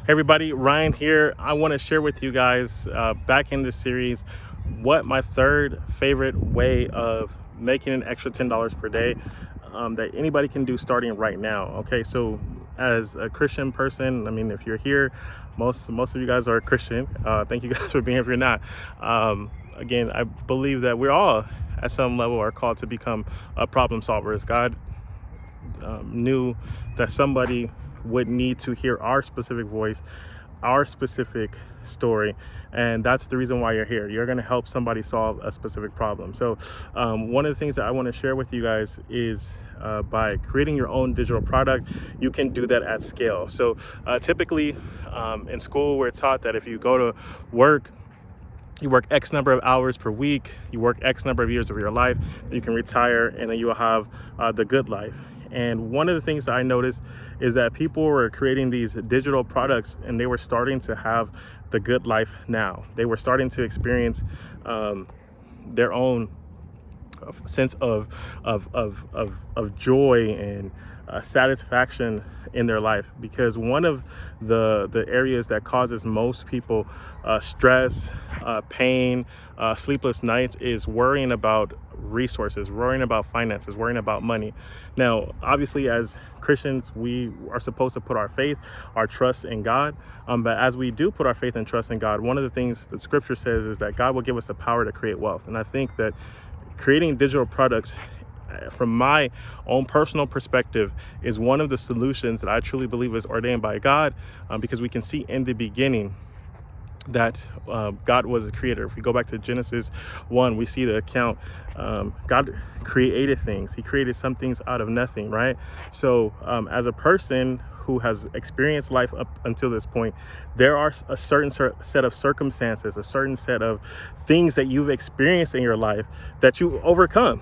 Hey everybody, Ryan here. I want to share with you guys back in this series what my third favorite way of making an extra $10 per day that anybody can do starting right now. Okay, so as a Christian person, I mean, if you're here, most of you guys are Christian. Thank you guys for being here. If you're not, again, I believe that we're all at some level are called to become problem solvers. God knew that somebody would need to hear our specific voice, our specific story, and that's the reason why you're here. You're going to help somebody solve a specific problem. So one of the things that I want to share with you guys is by creating your own digital product, you can do that at scale. So typically in school, we're taught that if you go to work, you work X number of hours per week, you work X number of years of your life, you can retire, and then you will have the good life. And one of the things that I noticed is that people were creating these digital products and they were starting to have the good life now. They were starting to experience their own sense of joy and satisfaction in their life, because one of the areas that causes most people stress, pain, sleepless nights is worrying about resources, worrying about finances, worrying about money. Now, obviously, as Christians, we are supposed to put our faith, our trust in God. But as we do put our faith and trust in God, one of the things that Scripture says is that God will give us the power to create wealth. And I think that creating digital products, from my own personal perspective, is one of the solutions that I truly believe is ordained by God, because we can see in the beginning that God was a creator. If we go back to Genesis 1, we see the account. God created things. He created some things out of nothing, right? So as a person who has experienced life up until this point, there are a certain set of circumstances, a certain set of things that you've experienced in your life that you overcome.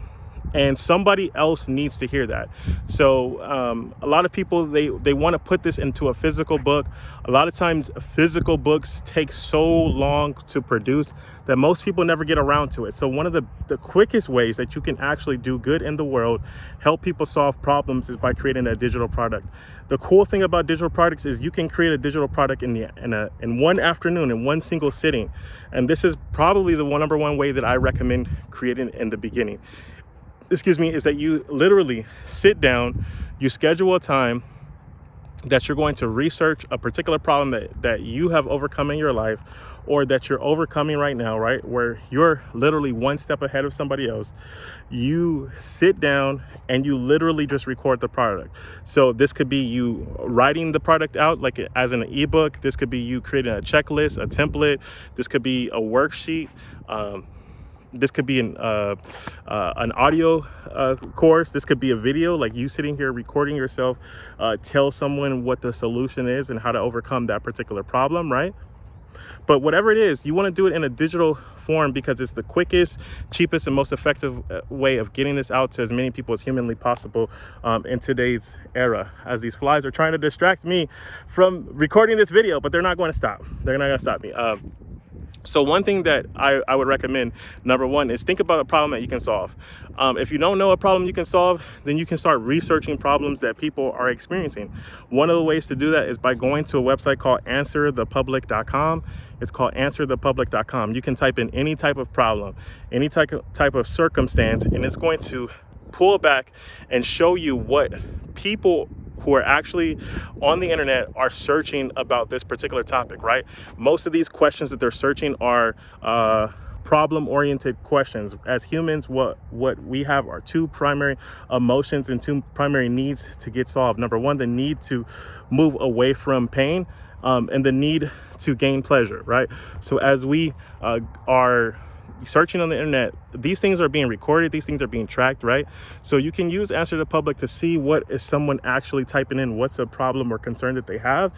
And somebody else needs to hear that. So a lot of people, they want to put this into a physical book. A lot of times physical books take so long to produce that most people never get around to it. So one of the quickest ways that you can actually do good in the world, help people solve problems, is by creating a digital product. The cool thing about digital products is you can create a digital product in one afternoon, in one single sitting. And this is probably the number one way that I recommend creating in the beginning. Is that you literally sit down, you schedule a time that you're going to research a particular problem that you have overcome in your life, or that you're overcoming right now, right? Where you're literally one step ahead of somebody else. You sit down and you literally just record the product. So this could be you writing the product out like as an ebook. This could be you creating a checklist, a template. This could be a worksheet. This could be an audio course. This could be a video, like you sitting here recording yourself, tell someone what the solution is and how to overcome that particular problem, right? But whatever it is, you want to do it in a digital form because it's the quickest, cheapest, and most effective way of getting this out to as many people as humanly possible in today's era. As these flies are trying to distract me from recording this video, but they're not going to stop. They're not going to stop me. So one thing that I would recommend, number one, is think about a problem that you can solve. If you don't know a problem you can solve, then you can start researching problems that people are experiencing. One of the ways to do that is by going to a website called answerthepublic.com. It's called answerthepublic.com. You can type in any type of problem, any type of circumstance, and it's going to pull back and show you what people who are actually on the internet are searching about this particular topic, right? Most of these questions that they're searching are problem-oriented questions. As humans, what we have are two primary emotions and two primary needs to get solved. Number one, the need to move away from pain, and the need to gain pleasure, right? So as we are searching on the internet, these things are being recorded, these things are being tracked, right? So you can use Answer the Public to see what is someone actually typing in, what's a problem or concern that they have,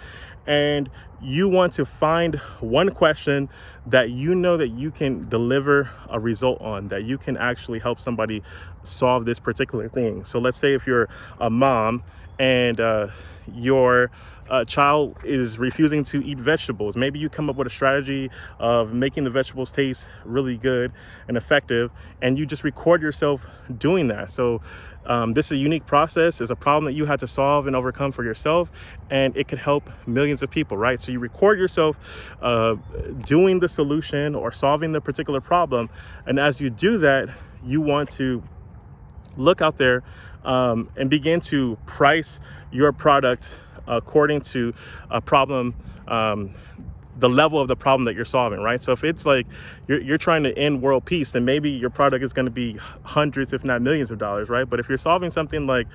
and you want to find one question that you know that you can deliver a result on, that you can actually help somebody solve this particular thing. So let's say if you're a mom and your child is refusing to eat vegetables. Maybe you come up with a strategy of making the vegetables taste really good and effective, and you just record yourself doing that. So this is a unique process. It's a problem that you had to solve and overcome for yourself, and it could help millions of people, right? So you record yourself doing the solution or solving the particular problem, and as you do that, you want to look out there and begin to price your product according to a problem, the level of the problem that you're solving, right? So if it's like you're trying to end world peace, then maybe your product is going to be hundreds, if not millions of dollars, right? But if you're solving something like,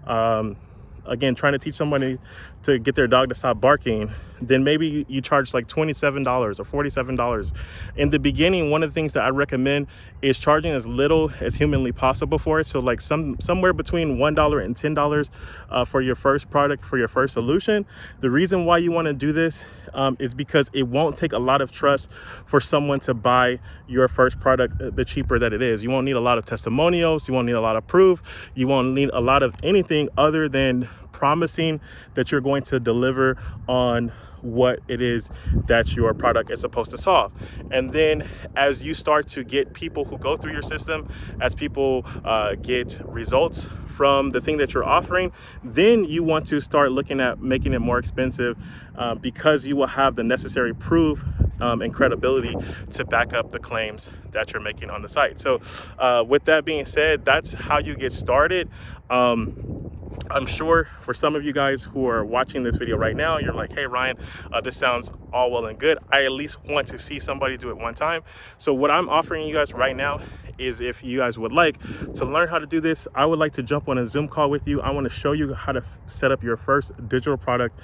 again, trying to teach somebody to get their dog to stop barking, then maybe you charge like $27 or $47. In the beginning, one of the things that I recommend is charging as little as humanly possible for it. So like somewhere between $1 and $10 for your first product, for your first solution. The reason why you want to do this is because it won't take a lot of trust for someone to buy your first product, the cheaper that it is. You won't need a lot of testimonials. You won't need a lot of proof. You won't need a lot of anything other than promising that you're going to deliver on what it is that your product is supposed to solve. And then as you start to get people who go through your system, as people get results from the thing that you're offering, then you want to start looking at making it more expensive because you will have the necessary proof and credibility to back up the claims that you're making on the site. So with that being said, that's how you get started. I'm sure for some of you guys who are watching this video right now, you're like, hey, Ryan, this sounds all well and good. I at least want to see somebody do it one time. So what I'm offering you guys right now is, if you guys would like to learn how to do this, I would like to jump on a Zoom call with you. I want to show you how to set up your first digital product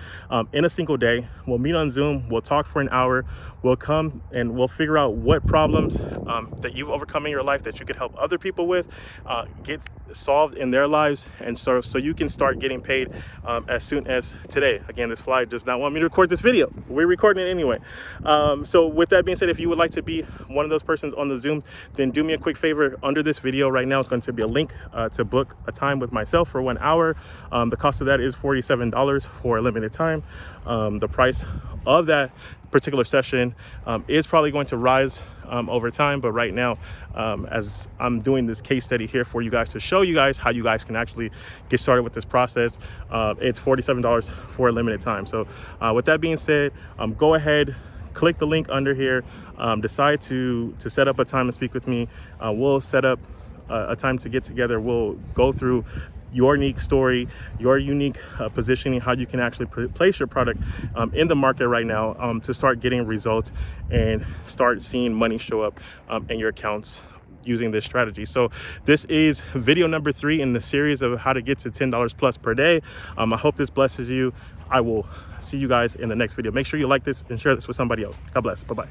in a single day. We'll meet on Zoom. We'll talk for an hour. We'll come and we'll figure out what problems that you've overcome in your life that you could help other people with, get solved in their lives, and so you can start getting paid as soon as today. Again, this fly does not want me to record this video. We're recording it anyway. So with that being said, if you would like to be one of those persons on the Zoom, then do me a quick favor. Under this video right now is going to be a link to book a time with myself for 1 hour. The cost of that is $47 for a limited time. The price of that particular session is probably going to rise over time, but right now, as I'm doing this case study here for you guys to show you guys how you guys can actually get started with this process, it's $47 for a limited time. So with that being said, go ahead, click the link under here, decide to set up a time to speak with me. We'll set up a time to get together. We'll go through your unique story, your unique positioning, how you can actually place your product in the market right now to start getting results and start seeing money show up in your accounts using this strategy. So this is video number 3 in the series of how to get to $10 plus per day. I hope this blesses you. I will see you guys in the next video. Make sure you like this and share this with somebody else. God bless. Bye-bye.